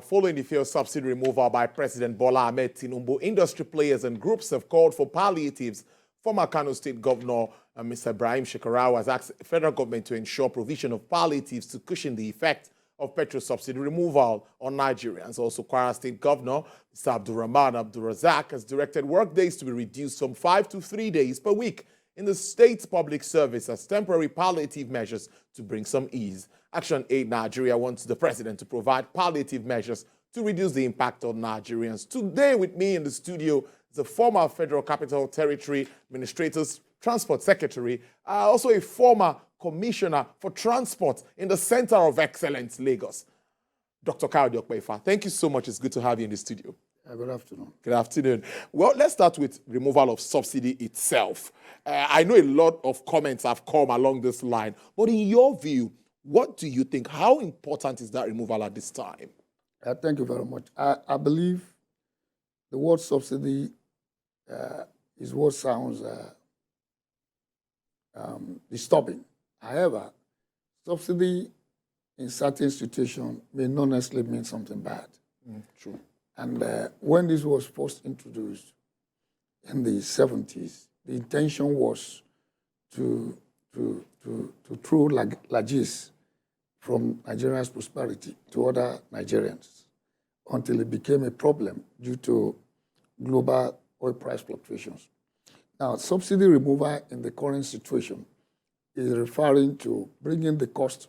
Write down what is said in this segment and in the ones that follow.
Following the failed subsidy removal by President Bola Ahmed Tinubu, industry players and groups have called for palliatives. Former Kano State Governor Mr. Ibrahim Shekarau has asked the federal government to ensure provision of palliatives to cushion the effect of petrol subsidy removal on Nigerians. Also, Kwara State Governor Mr. AbdulRahman AbdulRazaq has directed workdays to be reduced from 5 to 3 days per week in the state's public service as temporary palliative measures to bring some ease. ActionAid Nigeria wants the president to provide palliative measures to reduce the impact on Nigerians. Today with me in the studio is the former Federal Capital Territory Administrator's Transport Secretary, also a former Commissioner for Transport in the Center of Excellence, Lagos, Dr. Kayode Okpeifa. Thank you so much. It's good to have you in the studio. Good afternoon. Good afternoon. Well, let's start with removal of subsidy itself. I know a lot of comments have come along this line, but in your view, what do you think? How important is that removal at this time? Thank you very much. I believe the word subsidy is what sounds disturbing. However, subsidy in certain situations may not necessarily mean something bad. True. And when this was first introduced in the 70s, the intention was to throw lages from Nigeria's prosperity to other Nigerians until it became a problem due to global oil price fluctuations. Now, subsidy removal in the current situation is referring to bringing the cost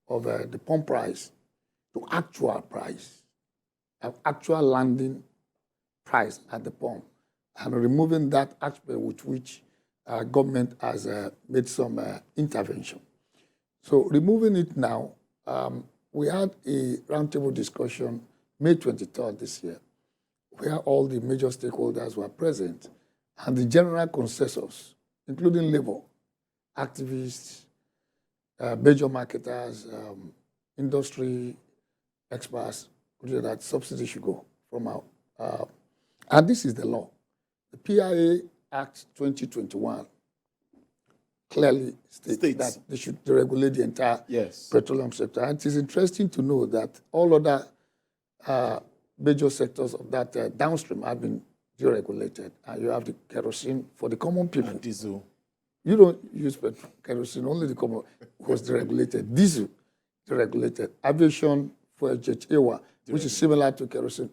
of the pump price to actual price, actual landing price at the pump, and removing that aspect with which government has made some intervention. So removing it now, we had a roundtable discussion May 23rd this year, where all the major stakeholders were present, and the general consensus, including labor, activists, major marketers, industry experts, that subsidy should go from out. And this is the law. The PIA Act 2021 clearly states that they should deregulate the entire petroleum sector. And it is interesting to know that all other major sectors of that downstream have been deregulated. And you have the kerosene for the common people. Diesel. You don't use kerosene, only the common was deregulated. Diesel, deregulated. Aviation for jet air, which is similar to kerosene,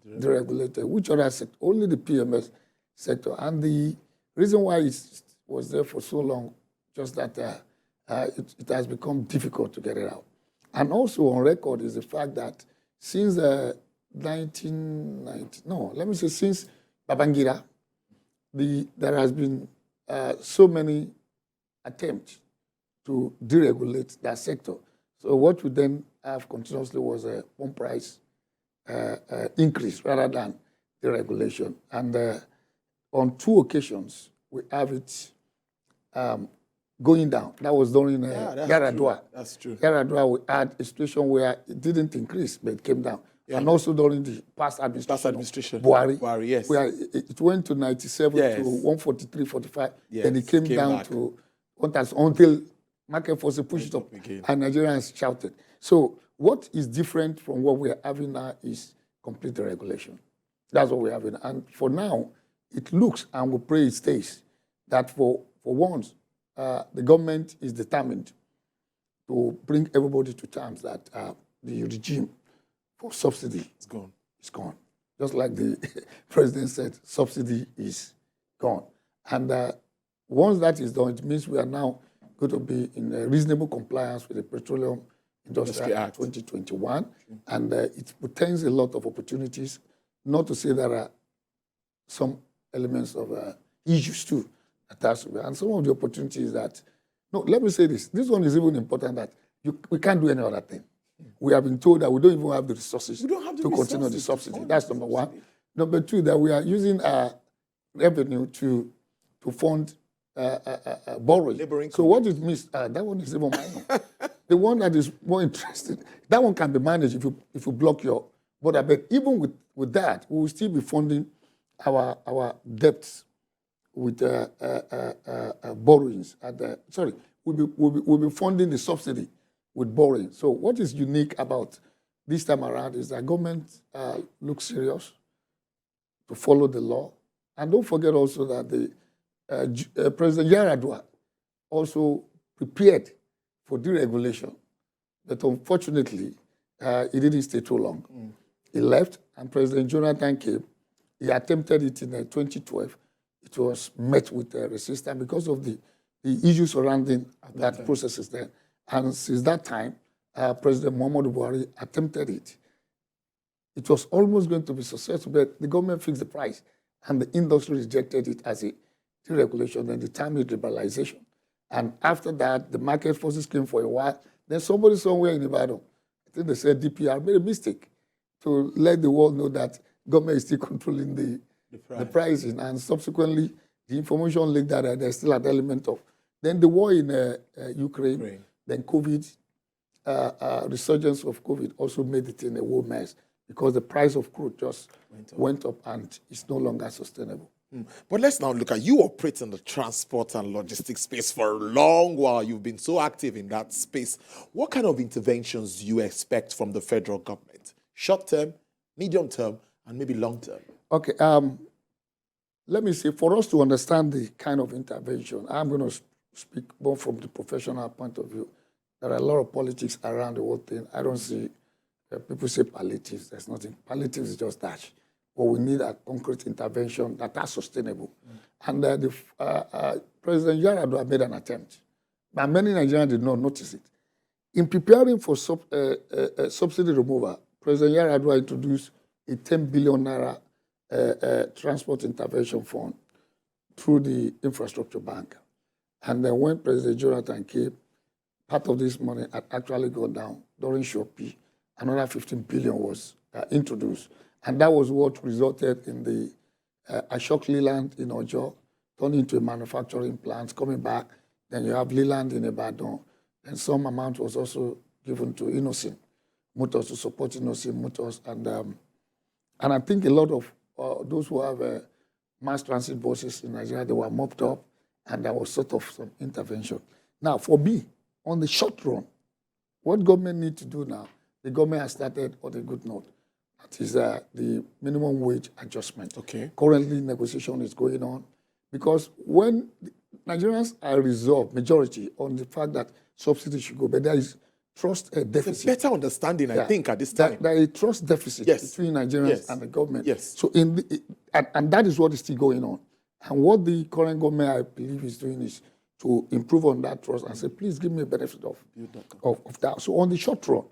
deregulated. Which other sector? Only the PMS sector. And the reason why it was there for so long, just that it has become difficult to get it out. And also on record is the fact that since 1990, no, let me say since Babangida, there has been so many attempts to deregulate that sector. So what we then have continuously was a pump price increase rather than deregulation. And on 2 occasions, we have it going down. That was during Yaradua. That's true. Yaradua, we had a situation where it didn't increase, but it came down. Yeah. And also during the past administration. Buhari, yes. Where it went to 97 to 143, 45. Yes. Then it came down back to 1,000 until market forces pushed it up again. And Nigerians shouted. So what is different from what we are having now is complete deregulation. That's what we're having. And for now, it looks, and we pray it stays, that for once, the government is determined to bring everybody to terms that the regime for subsidy is gone. It's gone. Just like the president said, subsidy is gone. And once that is done, it means we are now going to be in a reasonable compliance with the Petroleum Industry Act 2021. And it portends a lot of opportunities, not to say there are some elements of issues too attached to it. And some of the opportunities that, no, let me say this. This one is even important that we can't do any other thing. We have been told that we don't even have the resources to continue the subsidy. That's number one. Number two, that we are using revenue to fund borrowing. So what it means, that one is even minor. The one that is more interesting, that one can be managed if you block your border. But even with that, we will still be funding our debts with borrowings. We'll be funding the subsidy with borrowing. So what is unique about this time around is that government looks serious to follow the law. And don't forget also that the President Yaradua also prepared for deregulation. But unfortunately, he didn't stay too long. He left, and President Jonathan came. He attempted it in 2012. It was met with resistance because of the issues surrounding that process then. And since that time, President Muhammadu Buhari attempted it. It was almost going to be successful, but the government fixed the price, and the industry rejected it as a deregulation and determined liberalization. And after that, the market forces came for a while. Then somebody somewhere in Ibadan, I think they said DPR, made a mistake to let the world know that government is still controlling the pricing. And subsequently, the information leaked that there's still an element of. Then the war in Ukraine, then COVID, resurgence of COVID also made it in a war mess because the price of crude just went up and it's no longer sustainable. But let's now look at, you operate in the transport and logistics space for a long while. You've been so active in that space. What kind of interventions do you expect from the federal government? Short term, medium term, and maybe long term? Okay, let me say, for us to understand the kind of intervention, I'm going to speak more from the professional point of view. There are a lot of politics around the whole thing. I don't see, people say palliatives, there's nothing. Palliatives is just that. But we need a concrete intervention that are sustainable. And President Yaradua made an attempt, but many Nigerians did not notice it. In preparing for subsidy removal, President Yaradua introduced a 10 billion naira transport intervention fund through the infrastructure bank. And then when President Jonathan came, part of this money had actually gone down. During Shopee, another 15 billion was introduced. And that was what resulted in the Ashok Leland in Ojo, turned into a manufacturing plant, coming back. Then you have Leland in Ibadan. And some amount was also given to Innocent Motors to support Innocent Motors. And I think a lot of those who have mass transit buses in Nigeria, they were mopped up, and there was sort of some intervention. Now, for me, on the short run, what government needs to do now, the government has started on a good note. That is the minimum wage adjustment. Okay. Currently, negotiation is going on because when Nigerians are resolved, majority, on the fact that subsidy should go, but there is trust deficit. It's a better understanding, I think, at this time. There is trust deficit between Nigerians and the government. Yes. So, and that is what is still going on. And what the current government, I believe, is doing is to improve on that trust and say, please give me a benefit of that. So on the short run,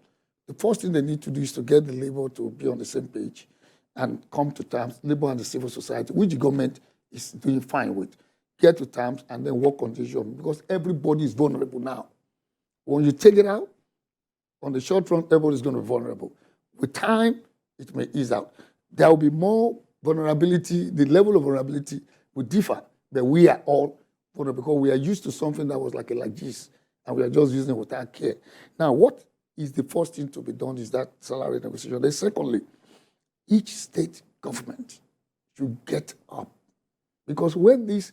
the first thing they need to do is to get the labor to be on the same page and come to terms, labor and the civil society, which the government is doing fine with. Get to terms and then work on the issue because everybody is vulnerable now. When you take it out, on the short run, everybody is going to be vulnerable. With time, it may ease out. There will be more vulnerability. The level of vulnerability will differ, but we are all vulnerable because we are used to something that was like this, and we are just using it without care. Now, what is the first thing to be done is that salary negotiation. Then secondly, each state government should get up. Because when these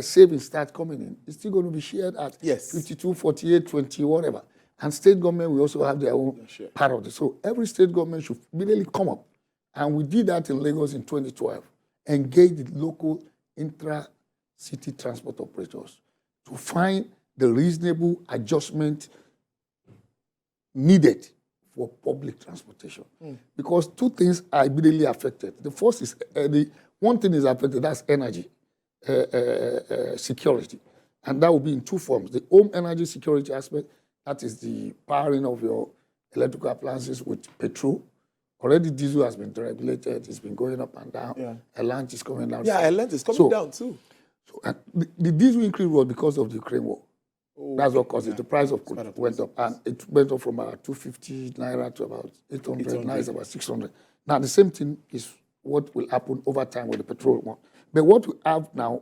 savings start coming in, it's still going to be shared at 52, 48, 20, whatever. And state government will also have their own part of it. So every state government should immediately come up. And we did that in Lagos in 2012. Engage the local intra-city transport operators to find the reasonable adjustment needed for public transportation. Because two things are immediately affected. The first is, one thing is affected, that's energy security. And that will be in two forms. The home energy security aspect, that is the powering of your electrical appliances with petrol. Already diesel has been deregulated, it's been going up and down. LNG is coming down. Yeah, LNG is coming down too. So, the diesel increase was because of the Ukraine war. That's what caused it. The price of crude went up. And it went up from about 250 naira to about 800. Now it's about 600. Now, the same thing is what will happen over time with the petrol one. But what we have now,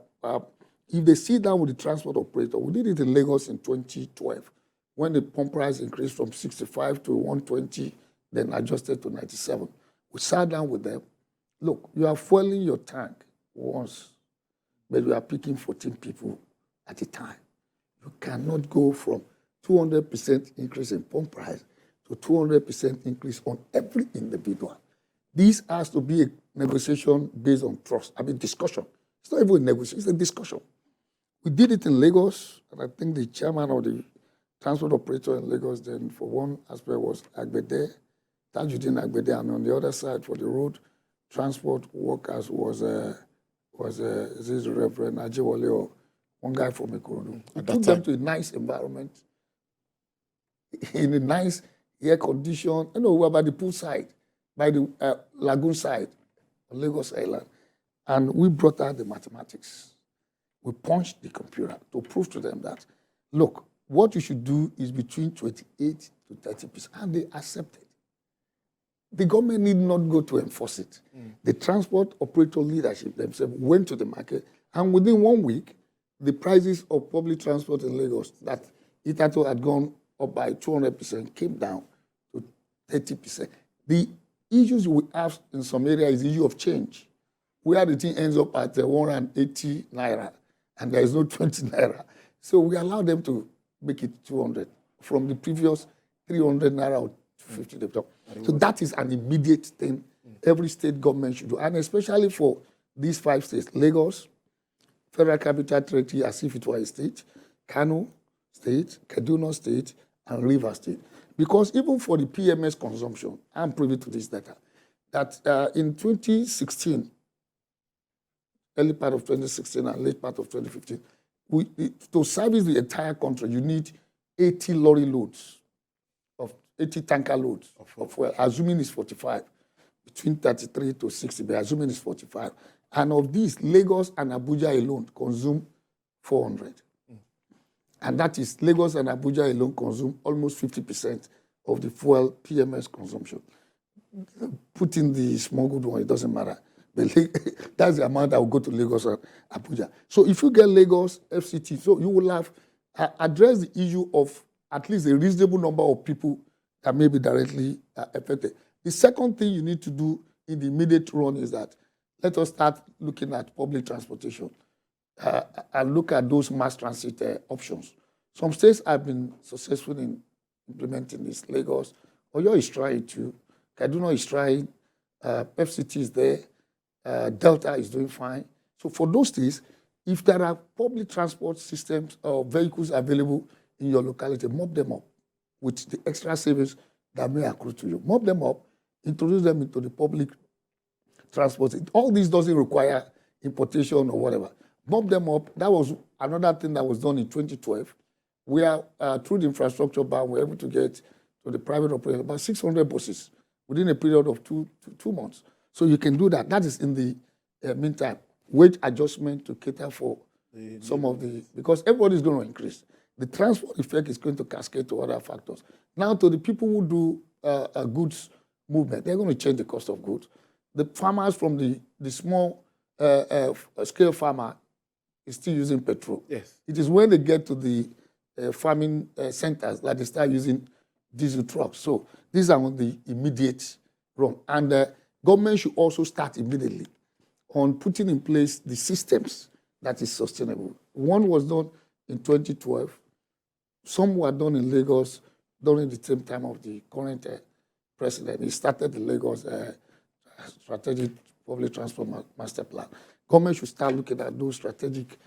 if they sit down with the transport operator, we did it in Lagos in 2012, when the pump price increased from 65 to 120, then adjusted to 97. We sat down with them. Look, you are fueling your tank once, but you are picking 14 people at a time. You cannot go from 200% increase in pump price to to 200% increase on every individual. This has to be a negotiation based on trust. I mean, discussion. It's not even a negotiation, it's a discussion. We did it in Lagos, and I think the chairman of the transport operator in Lagos then, for one aspect, was Agbede, Tajuddin Agbede, and on the other side, for the road transport workers was this Reverend Ajewale, or one guy from Ikorodu. We took them to a nice environment, in a nice air condition. We were by the pool side, by the lagoon side of Lagos Island. And we brought out the mathematics. We punched the computer to prove to them that, look, what you should do is between 28 to 30%. And they accepted. The government need not go to enforce it. The transport operator leadership themselves went to the market, and within 1 week, the prices of public transport in Lagos that hitherto had gone up by 200% came down to 30%. The issues we have in some areas is the issue of change, where the thing ends up at 180 naira, and there is no 20 naira. So we allow them to make it 200 from the previous 300 naira or 50 they talk. So that is an immediate thing every state government should do, and especially for these 5 states: Lagos, Federal Capital Territory, as if it were a state, Kano State, Kaduna State, and Rivers State. Because even for the PMS consumption, I'm privy to this data, that in 2016, early part of 2016 and late part of 2015, to service the entire country, you need 80 lorry loads, 80 tanker loads of fuel, assuming it's 45, between 33 to 60, but assuming it's 45. And of these, Lagos and Abuja alone consume 400. And that is, Lagos and Abuja alone consume almost 50% of the fuel PMS consumption. Put in the smuggled one, it doesn't matter. But that's the amount that will go to Lagos and Abuja. So if you get Lagos, FCT, so you will have addressed the issue of at least a reasonable number of people that may be directly affected. The second thing you need to do in the immediate run is that let us start looking at public transportation and look at those mass transit options. Some states have been successful in implementing this. Lagos, Oyo is trying to, Kaduna is trying, FCT is there, Delta is doing fine. So for those states, if there are public transport systems or vehicles available in your locality, mop them up with the extra savings that may accrue to you. Mop them up, introduce them into the public transport. All this doesn't require importation or whatever. Mop them up. That was another thing that was done in 2012. We are, through the infrastructure ban, we're able to get to the private operator about 600 buses within a period of two months. So you can do that. That is in the meantime. Wage adjustment to cater for some of the, because everybody is going to increase. The transport effect is going to cascade to other factors. Now, to the people who do goods movement, they're going to change the cost of goods. The farmers from the small scale farmer is still using petrol. Yes. It is when they get to the farming centers that they start using diesel trucks. So these are on the immediate run. And the government should also start immediately on putting in place the systems that is sustainable. One was done in 2012. Some were done in Lagos during the same time of the current president. He started the Lagos Strategic Public Transport Master Plan. Government should start looking at those strategic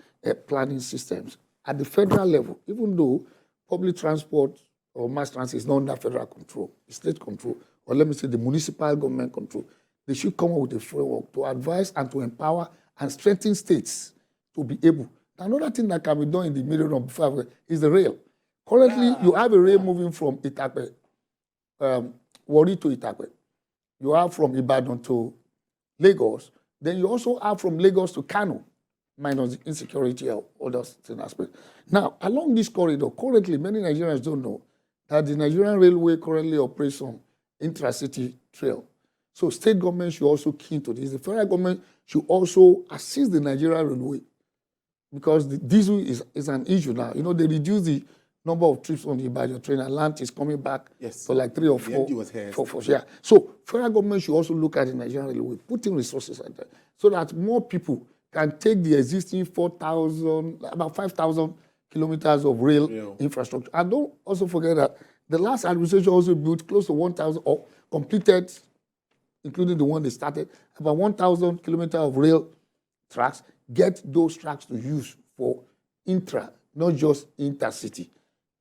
planning systems at the federal level, even though public transport or mass transit is not under federal control, state control, or let me say the municipal government control. They should come up with a framework to advise and to empower and strengthen states to be able. Another thing that can be done in the middle of before is the rail. Currently, you have a rail moving from Itakpe, Warri to Itakpe. You have from Ibadan to Lagos. Then you also have from Lagos to Kano, minus the insecurity or other aspects. Now, along this corridor, currently, many Nigerians don't know that the Nigerian Railway currently operates on intracity trail. So state government should also key into this. The federal government should also assist the Nigerian Railway because the diesel is an issue now. You know, they reduce the number of trips on the Ibadan train, and land is coming back for like 3 or 4. Yeah. So federal government should also look at the Nigerian Railway, putting resources at that, so that more people can take the existing 4,000, about 5,000 kilometers of rail infrastructure. And don't also forget that The last administration also built close to 1,000, or completed, including the one they started, about 1,000 kilometers of rail tracks. Get those tracks to use for intra, not just intercity.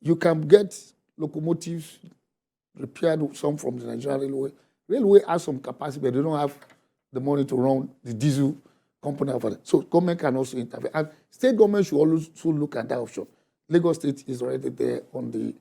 You can get locomotives repaired, some from the Nigerian Railway. Railway has some capacity, but they don't have the money to run the diesel component of it. So government can also intervene. And state government should also look at that option. Lagos State is already there on the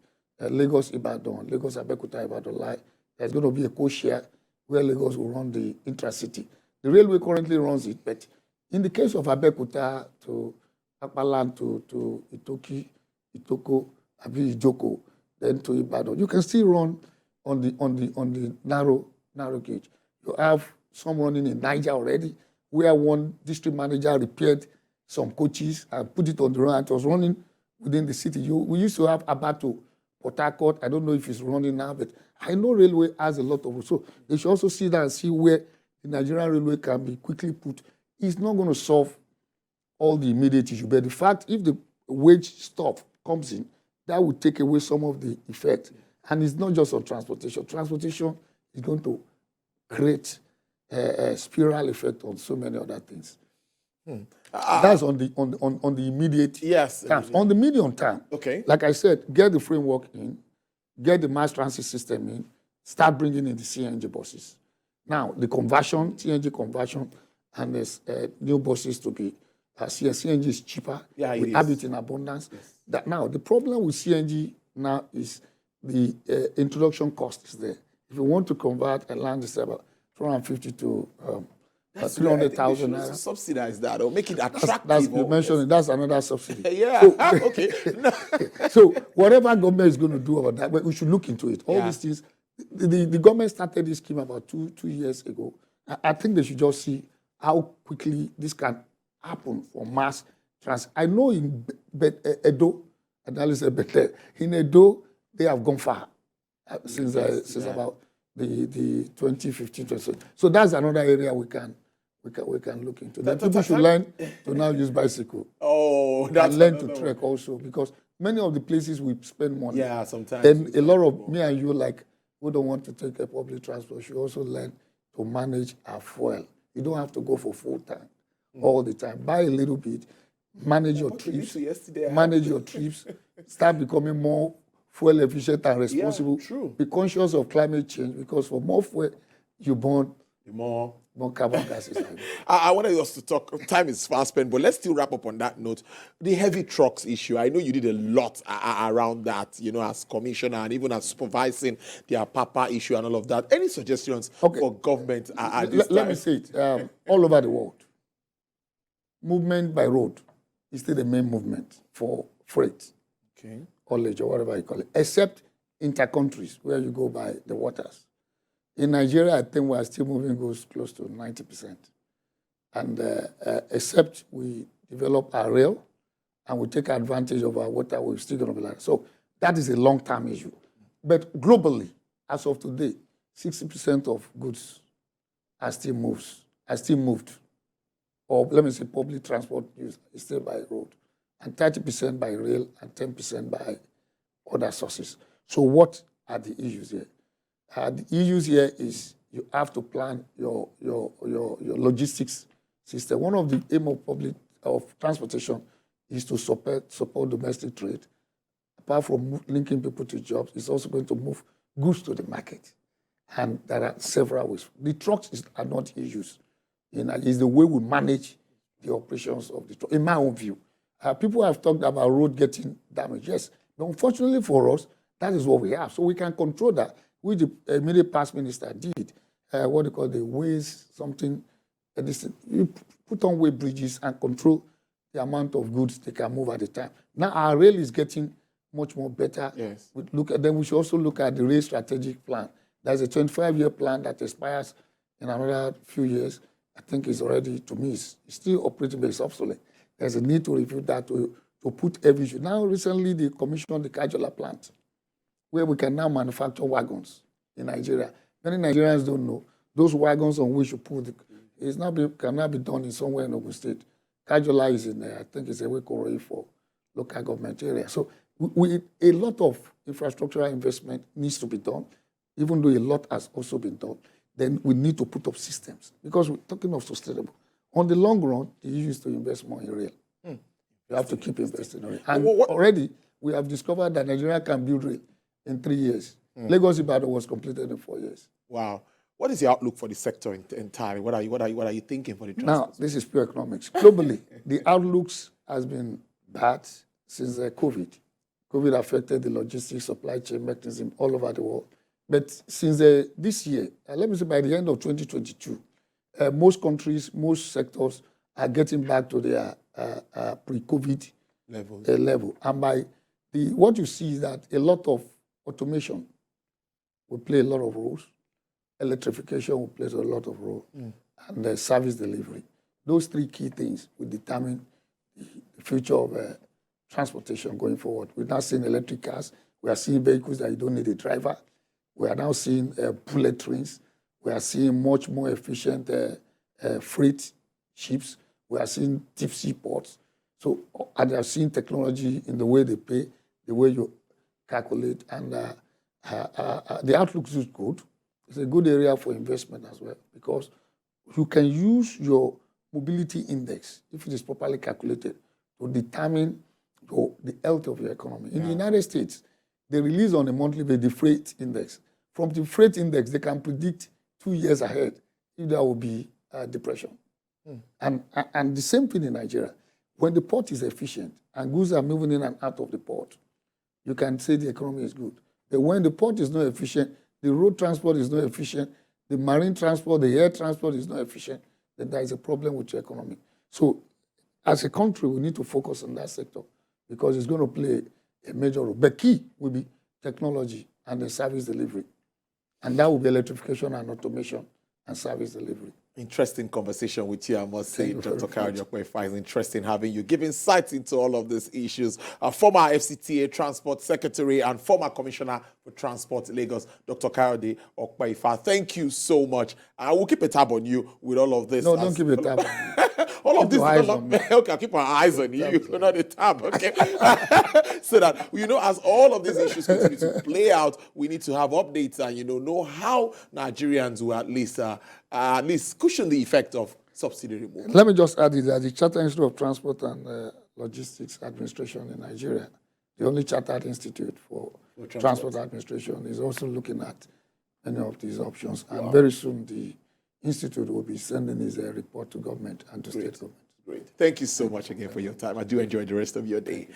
Lagos-Ibadan, Lagos-Abeokuta-Ibadan line. There's going to be a co-share where Lagos will run the intracity. The railway currently runs it, but in the case of Abeokuta to Akpalan to Itoko, Ijoko, then to Ibadan, you can still run on the narrow gauge. You have some running in Niger already, where one district manager repaired some coaches and put it on the road. It was running within the city. We used to have Abato, Port Harcourt. I don't know if it's running now, but I know railway has a lot of. So they should also see that and see where the Nigerian railway can be quickly put. It's not going to solve all the immediate issue, but the fact if the wage stuff comes in, that will take away some of the effect. And it's not just on transportation. Transportation is going to create a spiral effect on so many other things. That's on the immediate terms. On the medium term, okay, like I said, get the framework in, get the mass transit system in, start bringing in the CNG buses. Now, the conversion, CNG conversion, and there's new buses to be, CNG is cheaper. Yeah, we have it in abundance. Yes. That now, the problem with CNG now is the introduction cost is there. If you want to convert a land, it's about 250 to 300,000 naira. Subsidize that or make it attractive. That's you mentioned. That's another subsidy. Yeah. So, Okay. No. So whatever government is going to do about that, but we should look into it. All these things. The government started this scheme about two years ago. I think they should just see how quickly this can happen for mass transit. I know in Edo, Analysing, in Edo, they have gone far since about the 2015, 2016. So that's another area we can look into. Then people should learn to now use bicycle. Oh, that's and learn to trek also, because many of the places we spend money. Yeah, sometimes. And a lot of me and you, like, we don't want to take a public transport. You also learn to manage our fuel. You don't have to go for full time all the time. Buy a little bit, manage your trips. Manage your trips. Start becoming more fuel efficient and responsible. Yeah, true. Be conscious of climate change, because for more fuel you burn, more carbon gases. I wanted us to talk. Time is fast spent, but let's still wrap up on that note. The heavy trucks issue. I know you did a lot around that, as commissioner and even as supervising the Papa issue and all of that. Any suggestions for government at this time? Let me say it. All over the world, movement by road is still the main movement for freight. Okay. Haulage or whatever you call it, except inter-countries where you go by the waters. In Nigeria, I think we are still moving goods close to 90%. And except we develop our rail and we take advantage of our water, we're still going to be like that. So that is a long-term issue. But globally, as of today, 60% of goods are still moved. Or let me say public transport use is still by road. And 30% by rail and 10% by other sources. So what are the issues here? The issues here is you have to plan your logistics system. One of the aim of transportation is to support domestic trade. Apart from linking people to jobs, it's also going to move goods to the market. And there are several ways. The trucks are not issues. It's the way we manage the operations of the truck, in my own view. People have talked about road getting damaged. Yes, but unfortunately for us, that is what we have. So we can control that, which the immediate past minister did. What they call the ways, something. You put on way bridges and control the amount of goods they can move at a time. Now our rail is getting much more better. Yes. Then we should also look at the rail strategic plan. There's a 25-year plan that expires in another few years. I think it's already, to me, it's still operating, but it's obsolete. There's a need to review that to put every issue. Now, recently, they commissioned the Kajola plant, where we can now manufacture wagons in Nigeria. Many Nigerians don't know those wagons on which you put cannot be done in somewhere in Ogun State. Kajola is in there. I think it's a Koroi for local government area. So A lot of infrastructural investment needs to be done, even though a lot has also been done. Then we need to put up systems because we're talking of sustainable. On the long run, the issue is to invest more in rail. You have to keep investing in rail. And already, we have discovered that Nigeria can build rail in 3 years. Lagos Ibadan was completed in 4 years. Wow. What is the outlook for the sector entirely? What are you thinking for the transport? Now, this is pure economics. Globally, the outlooks has been bad since COVID. COVID affected the logistics supply chain mechanism all over the world. But since this year, let me say by the end of 2022, most countries, most sectors are getting back to their pre-COVID level. And by what you see is that a lot of automation will play a lot of roles. Electrification will play a lot of role, and service delivery. Those 3 key things will determine the future of transportation going forward. We're now seeing electric cars. We are seeing vehicles that you don't need a driver. We are now seeing bullet trains. We are seeing much more efficient freight ships. We are seeing deep sea ports. So, and they are seeing technology in the way they pay, the way you calculate, and the outlook is good. It's a good area for investment as well because you can use your mobility index, if it is properly calculated, to determine the health of your economy. In the United States, they release on a monthly basis the freight index. From the freight index, they can predict 2 years ahead if there will be depression. And the same thing in Nigeria. When the port is efficient and goods are moving in and out of the port, you can say the economy is good. But when the port is not efficient, the road transport is not efficient, the marine transport, the air transport is not efficient, then there is a problem with your economy. So as a country, we need to focus on that sector because it's going to play a major role. But key will be technology and the service delivery. And that will be electrification and automation and service delivery. Interesting conversation with you, I must say, Dr. Kayode Okpeifa. It's interesting having you give insights into all of these issues. Former FCTA Transport Secretary and former Commissioner for Transport Lagos, Dr. Kayode Okpeifa. Thank you so much. I will keep a tab on you with all of this. No, don't keep a tab on me. All of this is okay, I'll keep our eyes on you. You're not a tab, okay? So that, as all of these issues continue to play out, we need to have updates and, know how Nigerians will at least cushion the effect of subsidy removal. Let me just add that the Chartered Institute of Transport and Logistics Administration in Nigeria, the only chartered institute for transport administration, is also looking at many of these options. And very soon, the institute will be sending his report to government and to state government. Great. Thank you so much again for your time. I do enjoy the rest of your day.